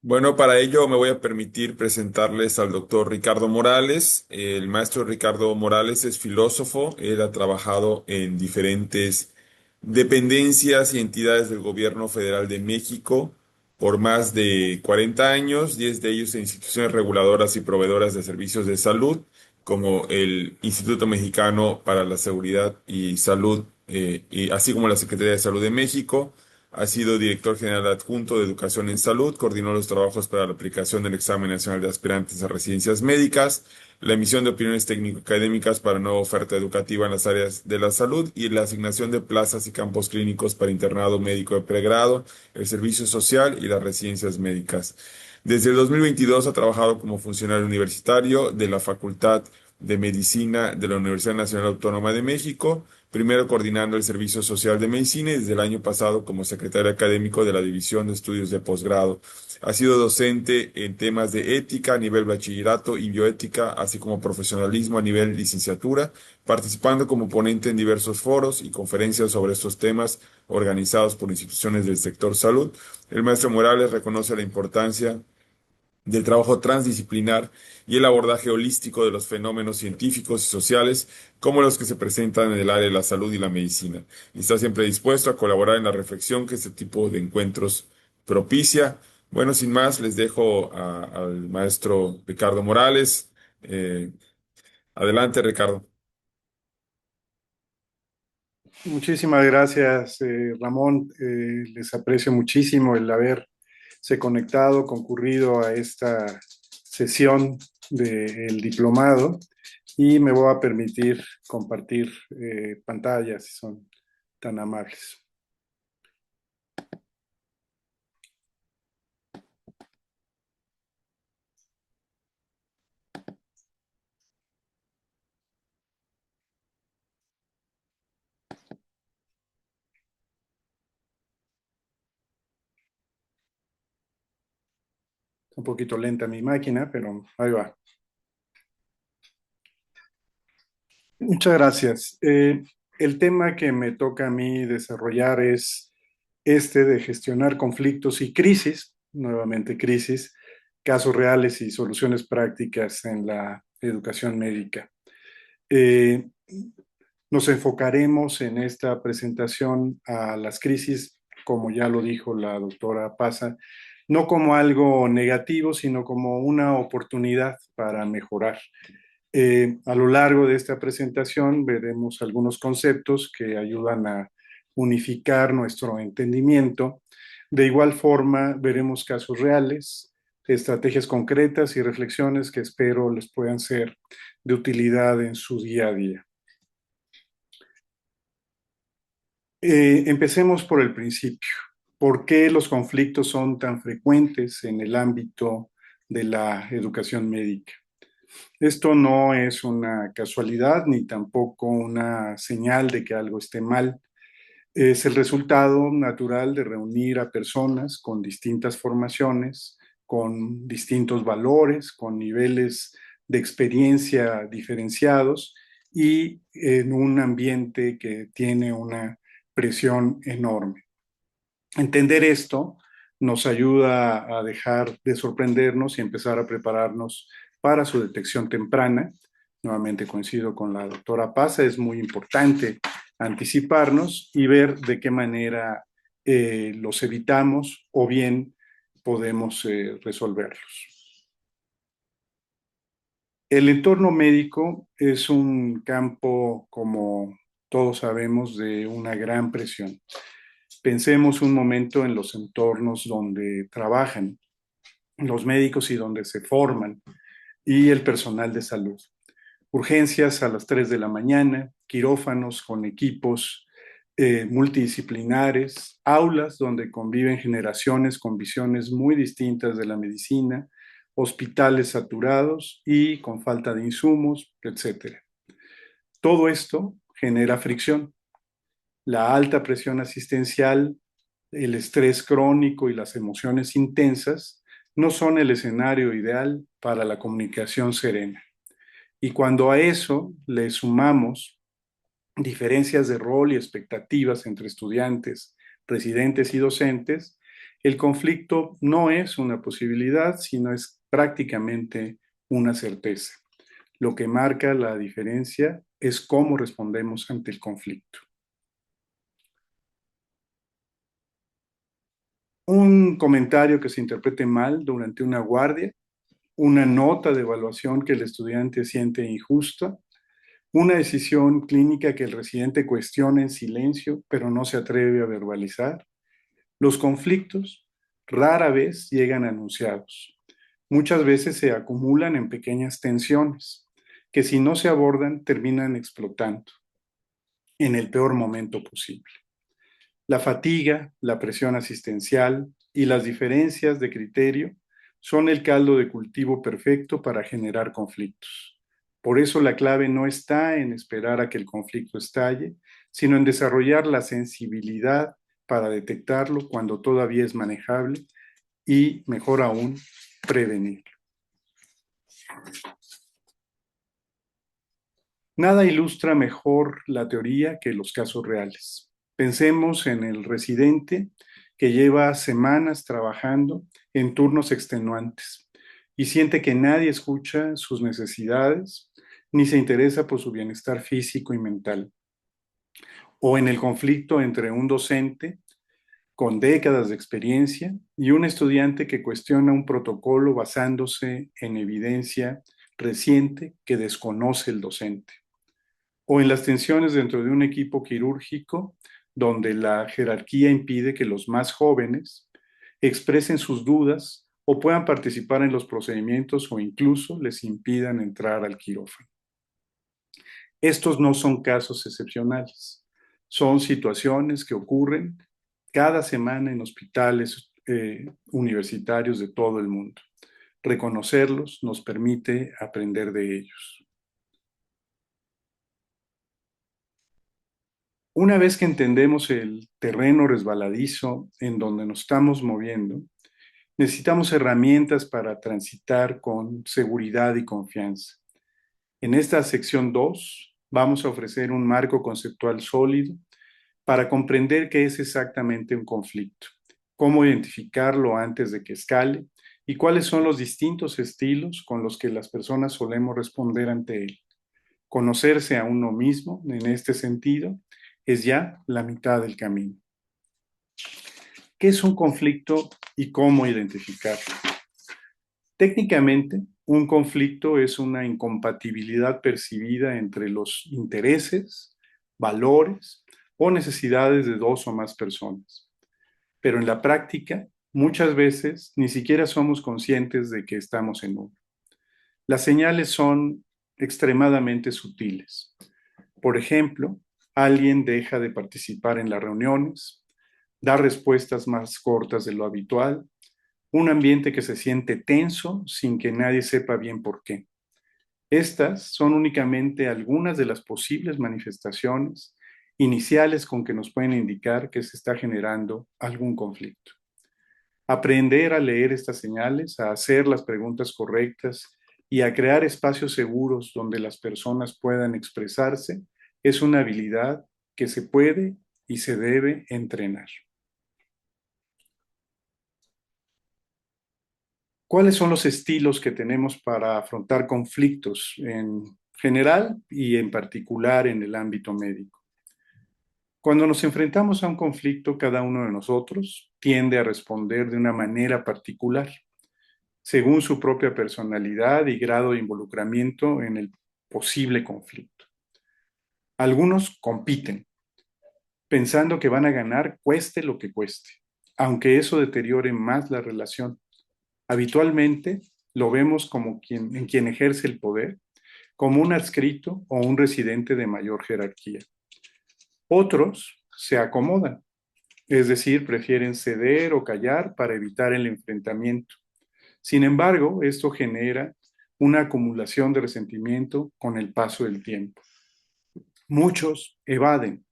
Bueno, para ello me voy a permitir presentarles al doctor Ricardo Morales. El maestro Ricardo Morales es filósofo. Él ha trabajado en diferentes dependencias y entidades del gobierno federal de México por más de 40 años, 10 de ellos en instituciones reguladoras y proveedoras de servicios de salud, como el Instituto Mexicano para la Seguridad y Salud, y así como la Secretaría de Salud de México. Ha sido director general adjunto de Educación en Salud, coordinó los trabajos para la aplicación del examen nacional de aspirantes a residencias médicas, la emisión de opiniones técnico-académicas para nueva oferta educativa en las áreas de la salud y la asignación de plazas y campos clínicos para internado médico de pregrado, el servicio social y las residencias médicas. Desde el 2022 ha trabajado como funcionario universitario de la Facultad de Medicina de la Universidad Nacional Autónoma de México, primero coordinando el Servicio Social de Medicina y desde el año pasado como secretario académico de la División de Estudios de Posgrado. Ha sido docente en temas de ética a nivel bachillerato y bioética, así como profesionalismo a nivel licenciatura, participando como ponente en diversos foros y conferencias sobre estos temas organizados por instituciones del sector salud. El maestro Morales reconoce la importancia del trabajo transdisciplinar y el abordaje holístico de los fenómenos científicos y sociales como los que se presentan en el área de la salud y la medicina. Y está siempre dispuesto a colaborar en la reflexión que este tipo de encuentros propicia. Bueno, sin más, les dejo al maestro Ricardo Morales. Eh, Adelante, Ricardo. Muchísimas gracias, Ramón. Les aprecio muchísimo el haberse conectado, concurrido a esta sesión del diplomado y me voy a permitir compartir pantallas si son tan amables. Un poquito lenta mi máquina, pero ahí va. Muchas gracias. El tema que me toca a mí desarrollar es este de gestionar conflictos y crisis, nuevamente crisis, casos reales y soluciones prácticas en la educación médica. Eh, Nos enfocaremos en esta presentación a las crisis, como ya lo dijo la doctora Paza, no como algo negativo, sino como una oportunidad para mejorar. A lo largo de esta presentación veremos algunos conceptos que ayudan a unificar nuestro entendimiento. De igual forma, veremos casos reales, estrategias concretas y reflexiones que espero les puedan ser de utilidad en su día a día. Empecemos por el principio. ¿Por qué los conflictos son tan frecuentes en el ámbito de la educación médica? Esto no es una casualidad ni tampoco una señal de que algo esté mal. Es el resultado natural de reunir a personas con distintas formaciones, con distintos valores, con niveles de experiencia diferenciados y en un ambiente que tiene una presión enorme. Entender esto nos ayuda a dejar de sorprendernos y empezar a prepararnos para su detección temprana. Nuevamente coincido con la doctora Paz, es muy importante anticiparnos y ver de qué manera los evitamos o bien podemos resolverlos. El entorno médico es un campo, como todos sabemos, de una gran presión. Pensemos un momento en los entornos donde trabajan los médicos y donde se forman y el personal de salud. Urgencias a las 3 de la mañana, quirófanos con equipos multidisciplinares, aulas donde conviven generaciones con visiones muy distintas de la medicina, hospitales saturados y con falta de insumos, etcétera. Todo esto genera fricción. La alta presión asistencial, el estrés crónico y las emociones intensas no son el escenario ideal para la comunicación serena. Y cuando a eso le sumamos diferencias de rol y expectativas entre estudiantes, residentes y docentes, El conflicto no es una posibilidad, sino es prácticamente una certeza. Lo que marca la diferencia es cómo respondemos ante el conflicto. Un comentario que se interprete mal durante una guardia, una nota de evaluación que el estudiante siente injusta, una decisión clínica que el residente cuestiona en silencio, pero no se atreve a verbalizar. Los conflictos rara vez llegan anunciados. Muchas veces se acumulan en pequeñas tensiones que si no se abordan terminan explotando en el peor momento posible. La fatiga, la presión asistencial y las diferencias de criterio son el caldo de cultivo perfecto para generar conflictos. Por eso la clave no está en esperar a que el conflicto estalle, sino en desarrollar la sensibilidad para detectarlo cuando todavía es manejable y, mejor aún, prevenirlo. Nada ilustra mejor la teoría que los casos reales. Pensemos en el residente que lleva semanas trabajando en turnos extenuantes y siente que nadie escucha sus necesidades ni se interesa por su bienestar físico y mental. O en el conflicto entre un docente con décadas de experiencia y un estudiante que cuestiona un protocolo basándose en evidencia reciente que desconoce el docente. O en las tensiones dentro de un equipo quirúrgico donde la jerarquía impide que los más jóvenes expresen sus dudas o puedan participar en los procedimientos o incluso les impidan entrar al quirófano. Estos no son casos excepcionales, son situaciones que ocurren cada semana en hospitales universitarios de todo el mundo. Reconocerlos nos permite aprender de ellos. Una vez que entendemos el terreno resbaladizo en donde nos estamos moviendo, necesitamos herramientas para transitar con seguridad y confianza. En esta sección 2 vamos a ofrecer un marco conceptual sólido para comprender qué es exactamente un conflicto, cómo identificarlo antes de que escale y cuáles son los distintos estilos con los que las personas solemos responder ante él. Conocerse a uno mismo en este sentido es ya la mitad del camino. ¿Qué es un conflicto y cómo identificarlo? Técnicamente, un conflicto es una incompatibilidad percibida entre los intereses, valores o necesidades de dos o más personas. Pero en la práctica, muchas veces ni siquiera somos conscientes de que estamos en uno. Las señales son extremadamente sutiles. Por ejemplo, alguien deja de participar en las reuniones, da respuestas más cortas de lo habitual, un ambiente que se siente tenso sin que nadie sepa bien por qué. Estas son únicamente algunas de las posibles manifestaciones iniciales con que nos pueden indicar que se está generando algún conflicto. Aprender a leer estas señales, a hacer las preguntas correctas y a crear espacios seguros donde las personas puedan expresarse es una habilidad que se puede y se debe entrenar. ¿Cuáles son los estilos que tenemos para afrontar conflictos en general y en particular en el ámbito médico? Cuando nos enfrentamos a un conflicto, cada uno de nosotros tiende a responder de una manera particular, según su propia personalidad y grado de involucramiento en el posible conflicto. Algunos compiten, pensando que van a ganar cueste lo que cueste, aunque eso deteriore más la relación. Habitualmente lo vemos como en quien ejerce el poder, como un adscrito o un residente de mayor jerarquía. Otros se acomodan, es decir, prefieren ceder o callar para evitar el enfrentamiento. Sin embargo, esto genera una acumulación de resentimiento con el paso del tiempo. Muchos evaden,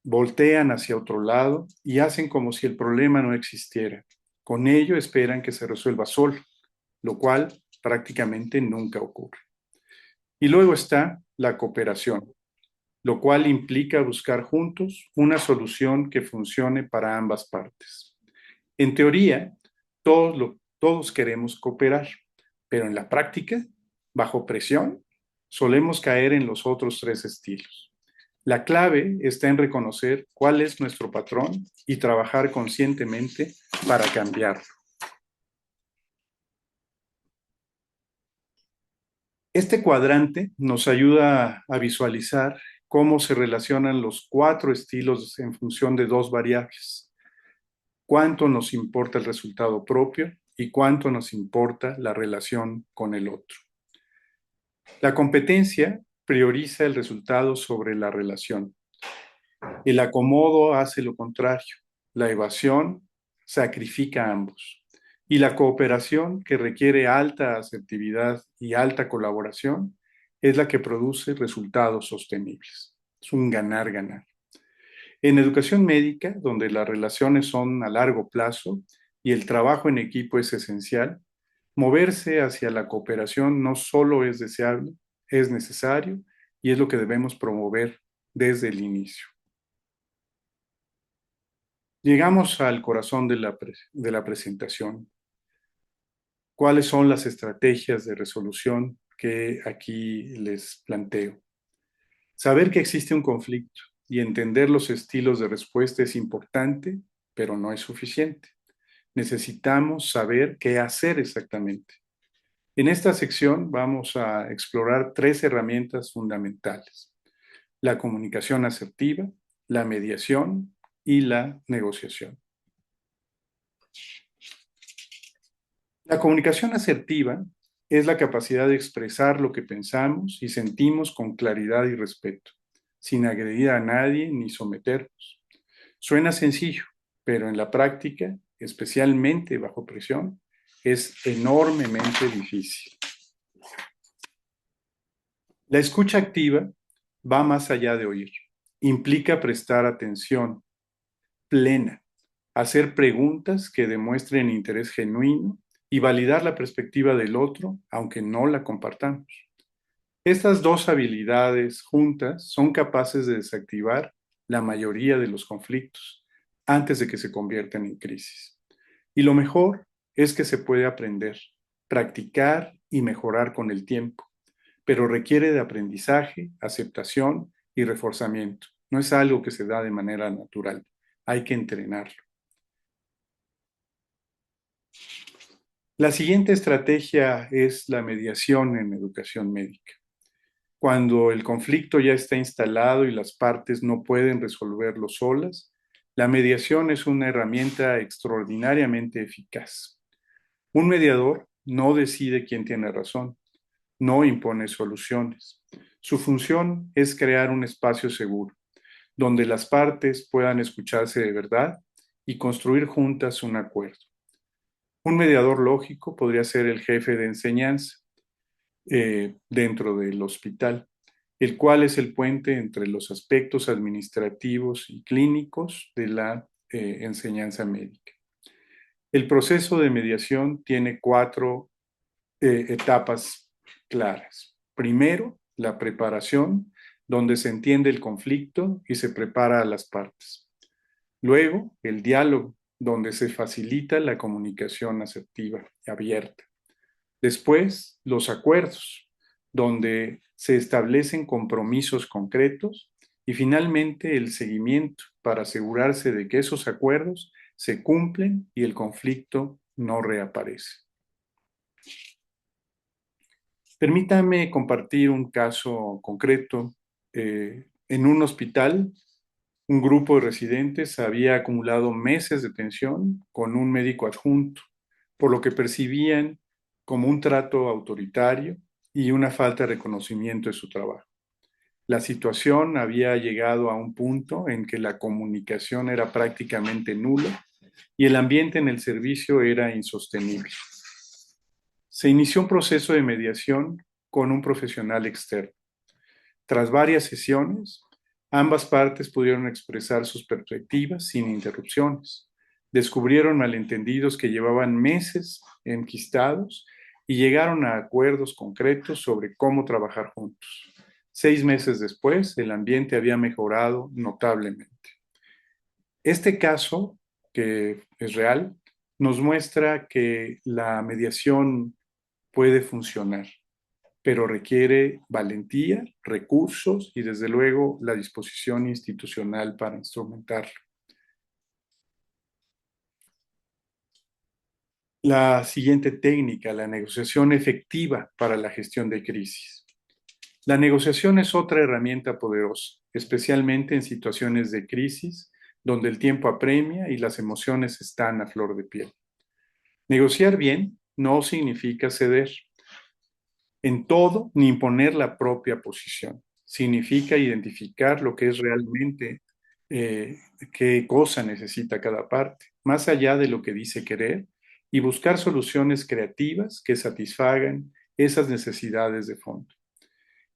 voltean hacia otro lado y hacen como si el problema no existiera. Con ello esperan que se resuelva solo, lo cual prácticamente nunca ocurre. Y luego está la cooperación, lo cual implica buscar juntos una solución que funcione para ambas partes. En teoría, todos queremos cooperar, pero en la práctica, bajo presión, solemos caer en los otros tres estilos. La clave está en reconocer cuál es nuestro patrón y trabajar conscientemente para cambiarlo. Este cuadrante nos ayuda a visualizar cómo se relacionan los cuatro estilos en función de dos variables. Cuánto nos importa el resultado propio y cuánto nos importa la relación con el otro. La competencia prioriza el resultado sobre la relación. El acomodo hace lo contrario. La evasión sacrifica a ambos. Y la cooperación, que requiere alta asertividad y alta colaboración, es la que produce resultados sostenibles. Es un ganar-ganar. En educación médica, donde las relaciones son a largo plazo y el trabajo en equipo es esencial, moverse hacia la cooperación no solo es deseable, es necesario y es lo que debemos promover desde el inicio. Llegamos al corazón de la presentación. ¿Cuáles son las estrategias de resolución que aquí les planteo? Saber que existe un conflicto y entender los estilos de respuesta es importante, pero no es suficiente. Necesitamos saber qué hacer exactamente. En esta sección vamos a explorar tres herramientas fundamentales: la comunicación asertiva, la mediación y la negociación. La comunicación asertiva es la capacidad de expresar lo que pensamos y sentimos con claridad y respeto, sin agredir a nadie ni someternos. Suena sencillo, pero en la práctica, especialmente bajo presión, es enormemente difícil. La escucha activa va más allá de oír. Implica prestar atención plena, hacer preguntas que demuestren interés genuino y validar la perspectiva del otro, aunque no la compartamos. Estas dos habilidades juntas son capaces de desactivar la mayoría de los conflictos antes de que se conviertan en crisis. Y lo mejor es que se puede aprender, practicar y mejorar con el tiempo, pero requiere de aprendizaje, aceptación y reforzamiento. No es algo que se da de manera natural, hay que entrenarlo. La siguiente estrategia es la mediación en educación médica. Cuando el conflicto ya está instalado y las partes no pueden resolverlo solas, la mediación es una herramienta extraordinariamente eficaz. Un mediador no decide quién tiene razón, no impone soluciones. Su función es crear un espacio seguro, donde las partes puedan escucharse de verdad y construir juntas un acuerdo. Un mediador lógico podría ser el jefe de enseñanza dentro del hospital, el cual es el puente entre los aspectos administrativos y clínicos de la enseñanza médica. El proceso de mediación tiene cuatro etapas claras. Primero, la preparación, donde se entiende el conflicto y se prepara a las partes. Luego, el diálogo, donde se facilita la comunicación asertiva y abierta. Después, los acuerdos, donde se establecen compromisos concretos. Y finalmente, el seguimiento para asegurarse de que esos acuerdos se cumplen y el conflicto no reaparece. Permítame compartir un caso concreto. En un hospital, un grupo de residentes había acumulado meses de tensión con un médico adjunto, por lo que percibían como un trato autoritario y una falta de reconocimiento de su trabajo. La situación había llegado a un punto en que la comunicación era prácticamente nula y el ambiente en el servicio era insostenible. Se inició un proceso de mediación con un profesional externo. Tras varias sesiones, ambas partes pudieron expresar sus perspectivas sin interrupciones. Descubrieron malentendidos que llevaban meses enquistados y llegaron a acuerdos concretos sobre cómo trabajar juntos. 6 meses después, el ambiente había mejorado notablemente. Este caso, que es real, nos muestra que la mediación puede funcionar, pero requiere valentía, recursos y desde luego la disposición institucional para instrumentarlo. La siguiente técnica, la negociación efectiva para la gestión de crisis. La negociación es otra herramienta poderosa, especialmente en situaciones de crisis donde el tiempo apremia y las emociones están a flor de piel. Negociar bien no significa ceder en todo ni imponer la propia posición. Significa identificar lo que es realmente, eh, qué cosa necesita cada parte, más allá de lo que dice querer, y buscar soluciones creativas que satisfagan esas necesidades de fondo.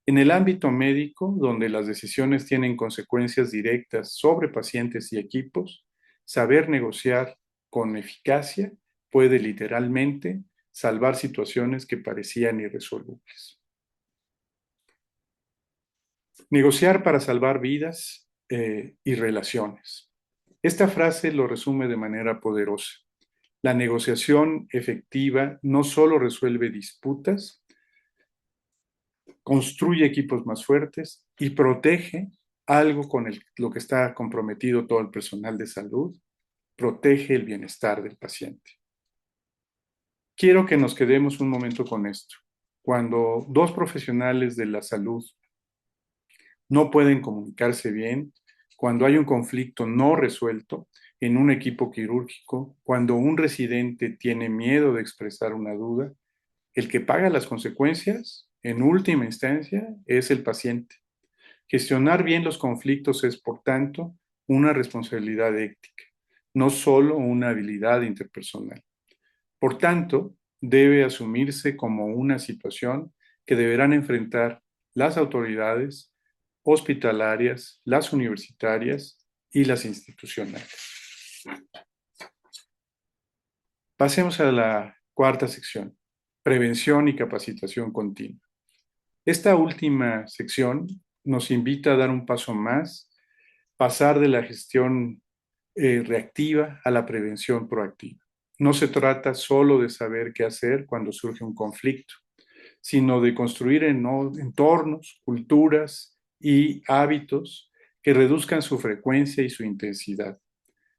En el ámbito médico, donde las decisiones tienen consecuencias directas sobre pacientes y equipos, saber negociar con eficacia puede literalmente salvar situaciones que parecían irresolubles. Negociar para salvar vidas y relaciones. Esta frase lo resume de manera poderosa. La negociación efectiva no solo resuelve disputas, construye equipos más fuertes y protege algo con lo que está comprometido todo el personal de salud, protege el bienestar del paciente. Quiero que nos quedemos un momento con esto. Cuando dos profesionales de la salud no pueden comunicarse bien, cuando hay un conflicto no resuelto en un equipo quirúrgico, cuando un residente tiene miedo de expresar una duda, el que paga las consecuencias, en última instancia, es el paciente. Gestionar bien los conflictos es, por tanto, una responsabilidad ética, no solo una habilidad interpersonal. Por tanto, debe asumirse como una situación que deberán enfrentar las autoridades hospitalarias, las universitarias y las institucionales. Pasemos a la cuarta sección, prevención y capacitación continua. Esta última sección nos invita a dar un paso más, pasar de la gestión reactiva a la prevención proactiva. No se trata solo de saber qué hacer cuando surge un conflicto, sino de construir entornos, culturas y hábitos que reduzcan su frecuencia y su intensidad.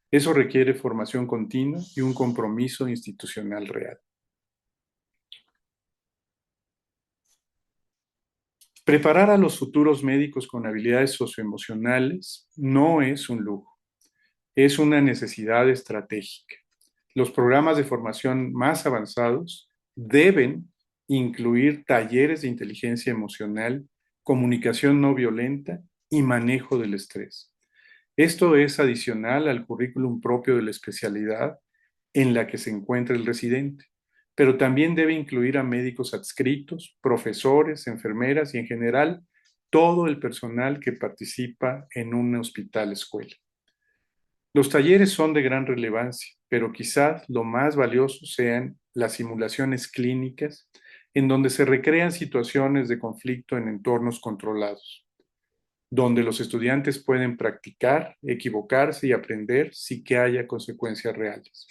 Eso requiere formación continua y un compromiso institucional real. Preparar a los futuros médicos con habilidades socioemocionales no es un lujo, es una necesidad estratégica. Los programas de formación más avanzados deben incluir talleres de inteligencia emocional, comunicación no violenta y manejo del estrés. Esto es adicional al currículum propio de la especialidad en la que se encuentra el residente, pero también debe incluir a médicos adscritos, profesores, enfermeras y en general todo el personal que participa en un hospital escuela. Los talleres son de gran relevancia, pero quizás lo más valioso sean las simulaciones clínicas en donde se recrean situaciones de conflicto en entornos controlados, donde los estudiantes pueden practicar, equivocarse y aprender sin que haya consecuencias reales.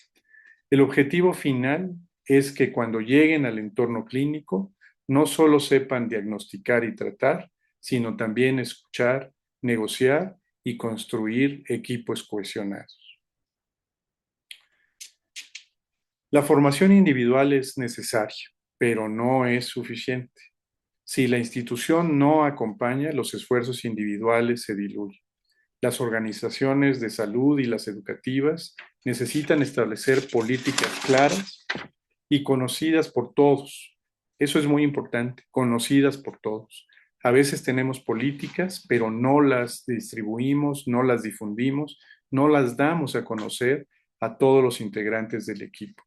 El objetivo final es que cuando lleguen al entorno clínico, no solo sepan diagnosticar y tratar, sino también escuchar, negociar y construir equipos cohesionados. La formación individual es necesaria, pero no es suficiente. Si la institución no acompaña, los esfuerzos individuales se diluyen. Las organizaciones de salud y las educativas necesitan establecer políticas claras y conocidas por todos. Eso es muy importante, conocidas por todos. A veces tenemos políticas, pero no las distribuimos, no las difundimos, no las damos a conocer a todos los integrantes del equipo.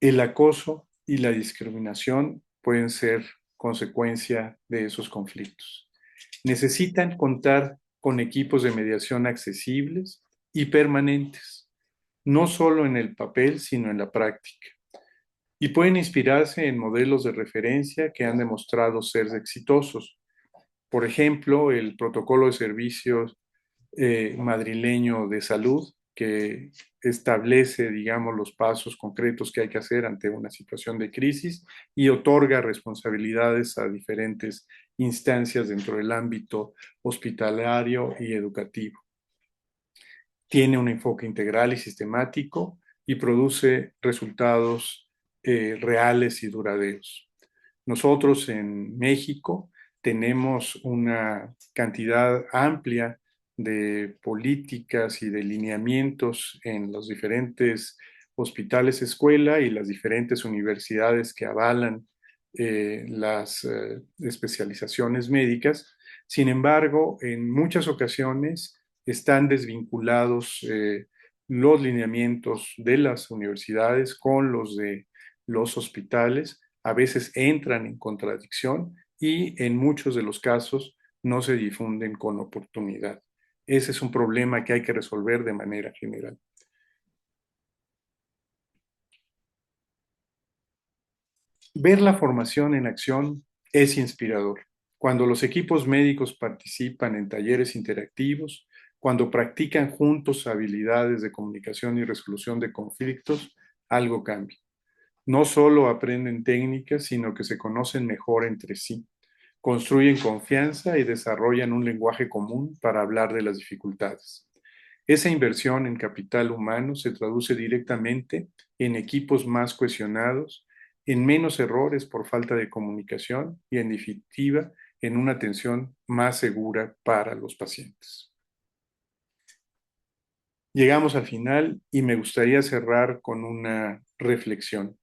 El acoso y la discriminación pueden ser consecuencia de esos conflictos. Necesitan contar con equipos de mediación accesibles y permanentes, no solo en el papel, sino en la práctica. Y pueden inspirarse en modelos de referencia que han demostrado ser exitosos. Por ejemplo, el protocolo de servicios madrileño de salud que establece, digamos, los pasos concretos que hay que hacer ante una situación de crisis y otorga responsabilidades a diferentes instancias dentro del ámbito hospitalario y educativo. Tiene un enfoque integral y sistemático y produce resultados reales y duraderos. Nosotros en México tenemos una cantidad amplia de políticas y de lineamientos en los diferentes hospitales escuela y las diferentes universidades que avalan las especializaciones médicas. Sin embargo, en muchas ocasiones están desvinculados los lineamientos de las universidades con los de los hospitales, a veces entran en contradicción y en muchos de los casos no se difunden con oportunidad. Ese es un problema que hay que resolver de manera general. Ver la formación en acción es inspirador. Cuando los equipos médicos participan en talleres interactivos, cuando practican juntos habilidades de comunicación y resolución de conflictos, algo cambia. No solo aprenden técnicas, sino que se conocen mejor entre sí, construyen confianza y desarrollan un lenguaje común para hablar de las dificultades. Esa inversión en capital humano se traduce directamente en equipos más cohesionados, en menos errores por falta de comunicación y, en definitiva, en una atención más segura para los pacientes. Llegamos al final y me gustaría cerrar con una reflexión.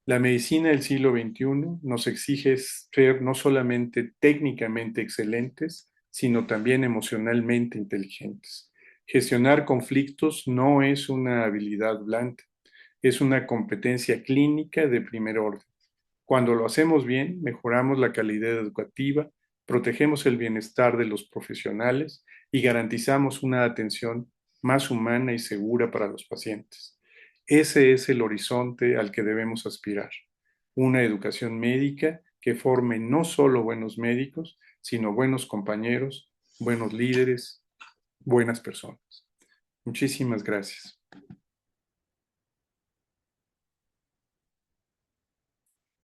La medicina del siglo XXI nos exige ser no solamente técnicamente excelentes, sino también emocionalmente inteligentes. Gestionar conflictos no es una habilidad blanda, es una competencia clínica de primer orden. Cuando lo hacemos bien, mejoramos la calidad educativa, protegemos el bienestar de los profesionales y garantizamos una atención más humana y segura para los pacientes. Ese es el horizonte al que debemos aspirar. Una educación médica que forme no solo buenos médicos, sino buenos compañeros, buenos líderes, buenas personas. Muchísimas gracias.